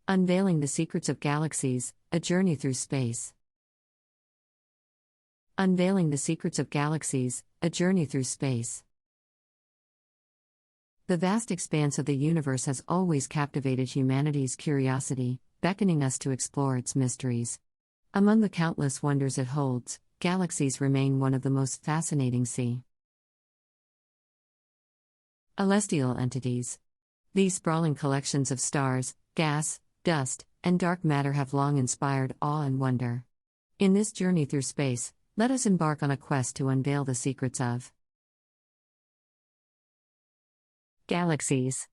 Unveiling the Secrets of Galaxies, A Journey Through Space. Unveiling the Secrets of Galaxies, A Journey Through Space. The vast expanse of the universe has always captivated humanity's curiosity, beckoning us to explore its mysteries. Among the countless wonders it holds, galaxies remain one of the most fascinating. Celestial entities. These sprawling collections of stars, gas, dust, and dark matter have long inspired awe and wonder. In this journey through space, let us embark on a quest to unveil the secrets of galaxies.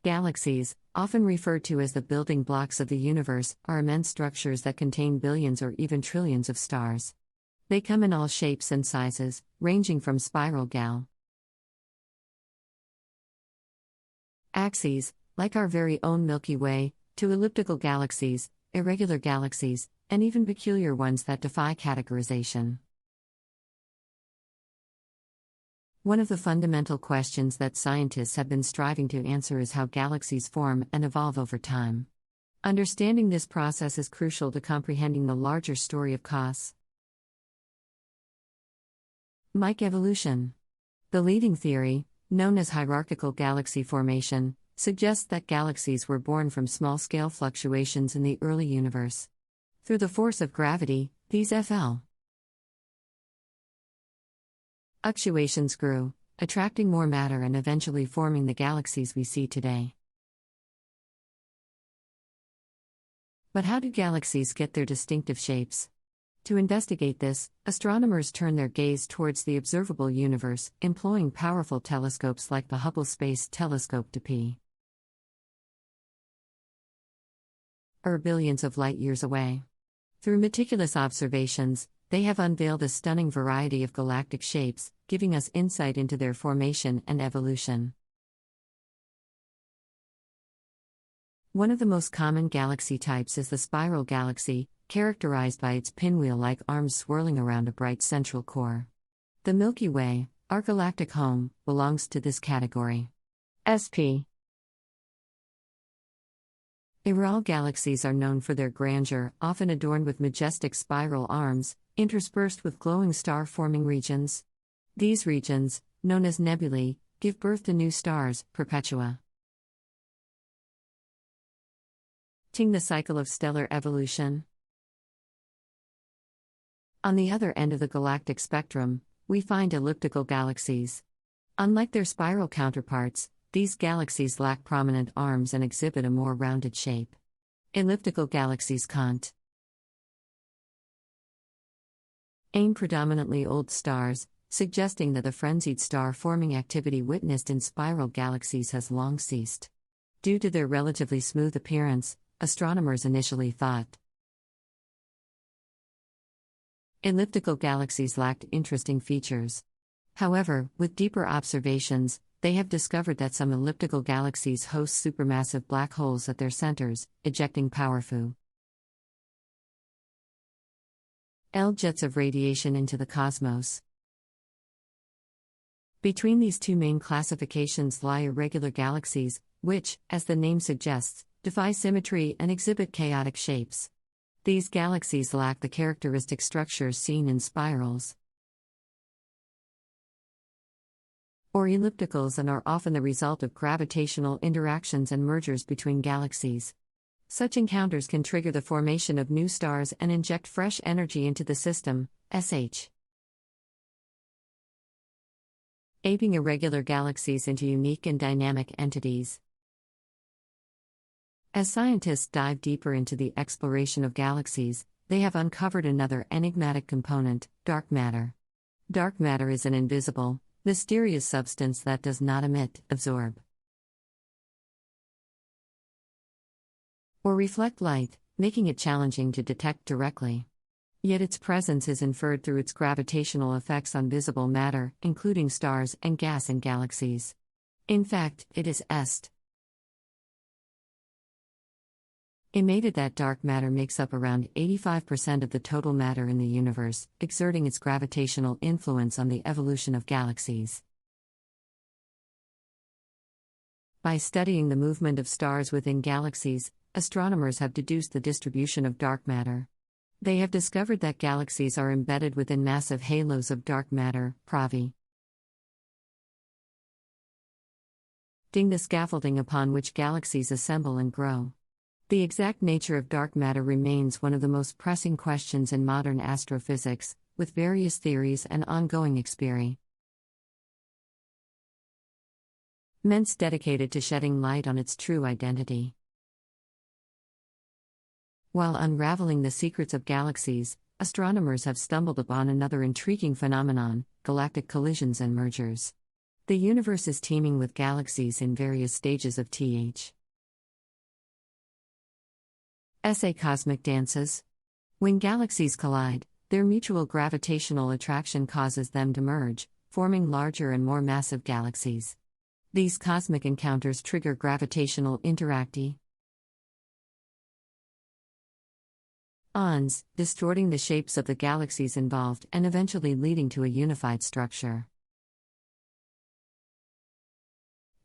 Galaxies, often referred to as the building blocks of the universe, are immense structures that contain billions or even trillions of stars. They come in all shapes and sizes, ranging from spiral galaxies, like our very own Milky Way, to elliptical galaxies, irregular galaxies, and even peculiar ones that defy categorization. One of the fundamental questions that scientists have been striving to answer is how galaxies form and evolve over time. Understanding this process is crucial to comprehending the larger story of cosmos. Evolution. The leading theory, known as hierarchical galaxy formation, suggests that galaxies were born from small-scale fluctuations in the early universe. Through the force of gravity, these fluctuations grew, attracting more matter and eventually forming the galaxies we see today. But how do galaxies get their distinctive shapes? To investigate this, astronomers turn their gaze towards the observable universe, employing powerful telescopes like the Hubble Space Telescope to peer billions of light-years away. Through meticulous observations, they have unveiled a stunning variety of galactic shapes, giving us insight into their formation and evolution. One of the most common galaxy types is the spiral galaxy, characterized by its pinwheel-like arms swirling around a bright central core. The Milky Way, our galactic home, belongs to this category. Spiral galaxies are known for their grandeur, often adorned with majestic spiral arms, interspersed with glowing star-forming regions. These regions, known as nebulae, give birth to new stars, perpetua. The cycle of stellar evolution. On the other end of the galactic spectrum, we find elliptical galaxies. Unlike their spiral counterparts, these galaxies lack prominent arms and exhibit a more rounded shape. Elliptical galaxies contain predominantly old stars, suggesting that the frenzied star-forming activity witnessed in spiral galaxies has long ceased. Due to their relatively smooth appearance, astronomers initially thought elliptical galaxies lacked interesting features. However, with deeper observations, they have discovered that some elliptical galaxies host supermassive black holes at their centers, ejecting powerful jets of radiation into the cosmos. Between these two main classifications lie irregular galaxies, which, as the name suggests, defy symmetry and exhibit chaotic shapes. These galaxies lack the characteristic structures seen in spirals or ellipticals and are often the result of gravitational interactions and mergers between galaxies. Such encounters can trigger the formation of new stars and inject fresh energy into the system, shaping irregular galaxies into unique and dynamic entities. As scientists dive deeper into the exploration of galaxies, they have uncovered another enigmatic component, dark matter. Dark matter is an invisible, mysterious substance that does not emit, absorb, or reflect light, making it challenging to detect directly. Yet its presence is inferred through its gravitational effects on visible matter, including stars and gas in galaxies. In fact, it is estimated that dark matter makes up around 85% of the total matter in the universe, exerting its gravitational influence on the evolution of galaxies. By studying the movement of stars within galaxies, astronomers have deduced the distribution of dark matter. They have discovered that galaxies are embedded within massive halos of dark matter, providing the scaffolding upon which galaxies assemble and grow. The exact nature of dark matter remains one of the most pressing questions in modern astrophysics, with various theories and ongoing experiments dedicated to shedding light on its true identity. While unraveling the secrets of galaxies, astronomers have stumbled upon another intriguing phenomenon: galactic collisions and mergers. The universe is teeming with galaxies in various stages of cosmic dances. When galaxies collide, their mutual gravitational attraction causes them to merge, forming larger and more massive galaxies. These cosmic encounters trigger gravitational interactions, distorting the shapes of the galaxies involved and eventually leading to a unified structure.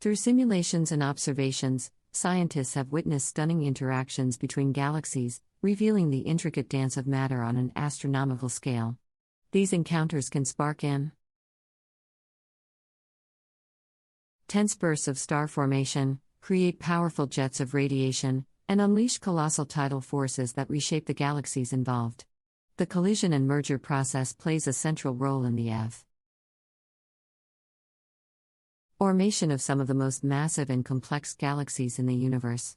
Through simulations and observations, scientists have witnessed stunning interactions between galaxies, revealing the intricate dance of matter on an astronomical scale. These encounters can spark intense bursts of star formation, create powerful jets of radiation, and unleash colossal tidal forces that reshape the galaxies involved. The collision and merger process plays a central role in the formation of some of the most massive and complex galaxies in the universe.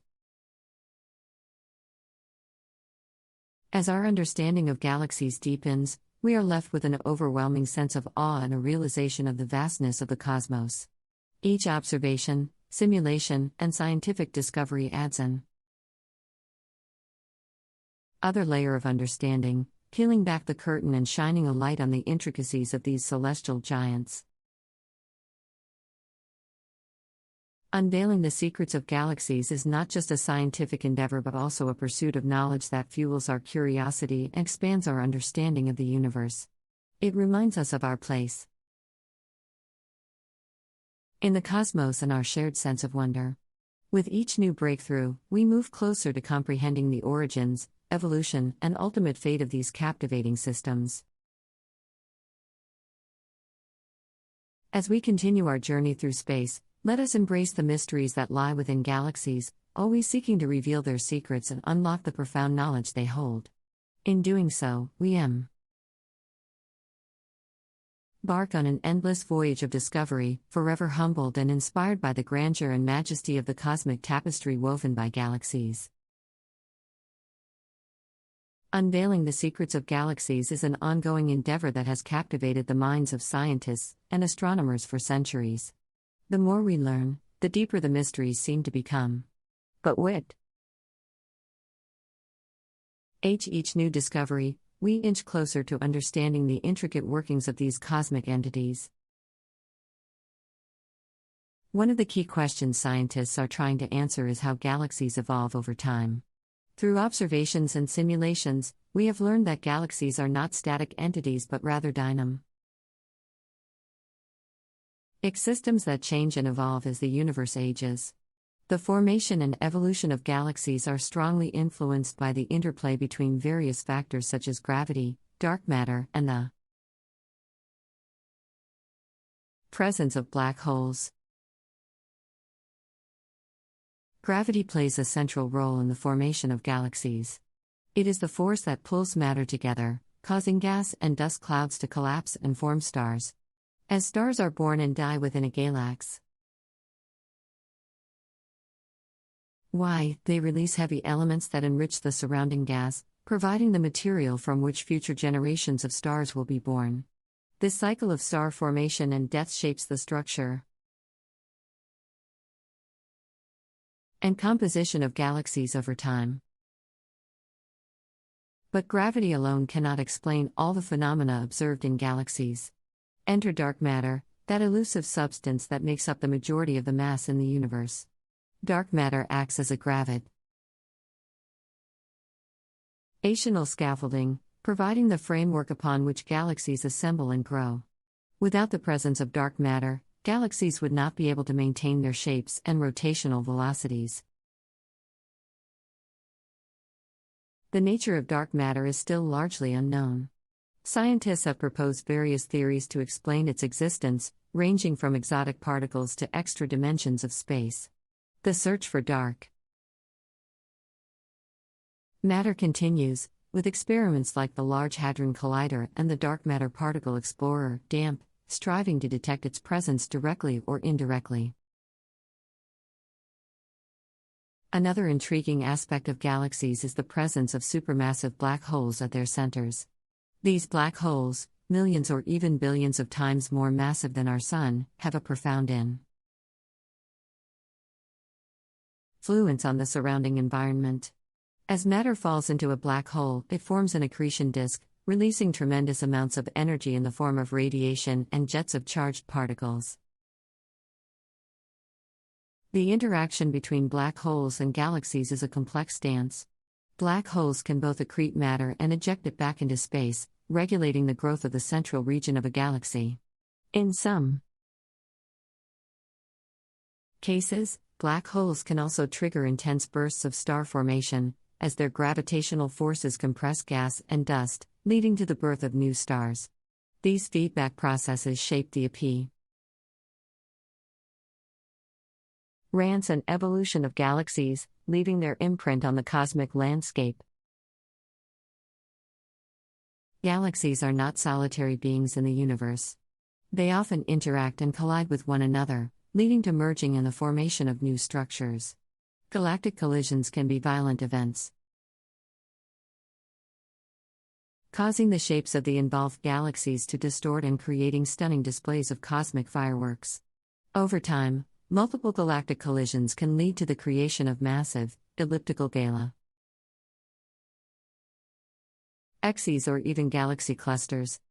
As our understanding of galaxies deepens, we are left with an overwhelming sense of awe and a realization of the vastness of the cosmos. Each observation, simulation, and scientific discovery adds an other layer of understanding, peeling back the curtain and shining a light on the intricacies of these celestial giants. Unveiling the secrets of galaxies is not just a scientific endeavor but also a pursuit of knowledge that fuels our curiosity and expands our understanding of the universe. It reminds us of our place in the cosmos and our shared sense of wonder. With each new breakthrough, we move closer to comprehending the origins, evolution, and ultimate fate of these captivating systems. As we continue our journey through space, let us embrace the mysteries that lie within galaxies, always seeking to reveal their secrets and unlock the profound knowledge they hold. In doing so, we embark on an endless voyage of discovery, forever humbled and inspired by the grandeur and majesty of the cosmic tapestry woven by galaxies. Unveiling the secrets of galaxies is an ongoing endeavor that has captivated the minds of scientists and astronomers for centuries. The more we learn, the deeper the mysteries seem to become. But with each new discovery, we inch closer to understanding the intricate workings of these cosmic entities. One of the key questions scientists are trying to answer is how galaxies evolve over time. Through observations and simulations, we have learned that galaxies are not static entities but rather dynamic systems that change and evolve as the universe ages. The formation and evolution of galaxies are strongly influenced by the interplay between various factors such as gravity, dark matter, and the presence of black holes. Gravity plays a central role in the formation of galaxies. It is the force that pulls matter together, causing gas and dust clouds to collapse and form stars. As stars are born and die within a galaxy, they release heavy elements that enrich the surrounding gas, providing the material from which future generations of stars will be born. This cycle of star formation and death shapes the structure and composition of galaxies over time. But gravity alone cannot explain all the phenomena observed in galaxies. Enter dark matter, that elusive substance that makes up the majority of the mass in the universe. Dark matter acts as a gravitational scaffolding, providing the framework upon which galaxies assemble and grow. Without the presence of dark matter, Galaxies would not be able to maintain their shapes and rotational velocities. The nature of dark matter is still largely unknown. Scientists have proposed various theories to explain its existence, ranging from exotic particles to extra dimensions of space. The search for dark matter continues, with experiments like the Large Hadron Collider and the Dark Matter Particle Explorer, DAMP, striving to detect its presence directly or indirectly. Another intriguing aspect of galaxies is the presence of supermassive black holes at their centers. These black holes, millions or even billions of times more massive than our Sun, have a profound influence on the surrounding environment. As matter falls into a black hole, it forms an accretion disk, releasing tremendous amounts of energy in the form of radiation and jets of charged particles. The interaction between black holes and galaxies is a complex dance. Black holes can both accrete matter and eject it back into space, regulating the growth of the central region of a galaxy. In some cases, black holes can also trigger intense bursts of star formation, as their gravitational forces compress gas and dust, leading to the birth of new stars. These feedback processes shape the appearance and evolution of galaxies, leaving their imprint on the cosmic landscape. Galaxies are not solitary beings in the universe. They often interact and collide with one another, leading to merging and the formation of new structures. Galactic collisions can be violent events, causing the shapes of the involved galaxies to distort and creating stunning displays of cosmic fireworks. Over time, multiple galactic collisions can lead to the creation of massive, elliptical galaxies or even galaxy clusters.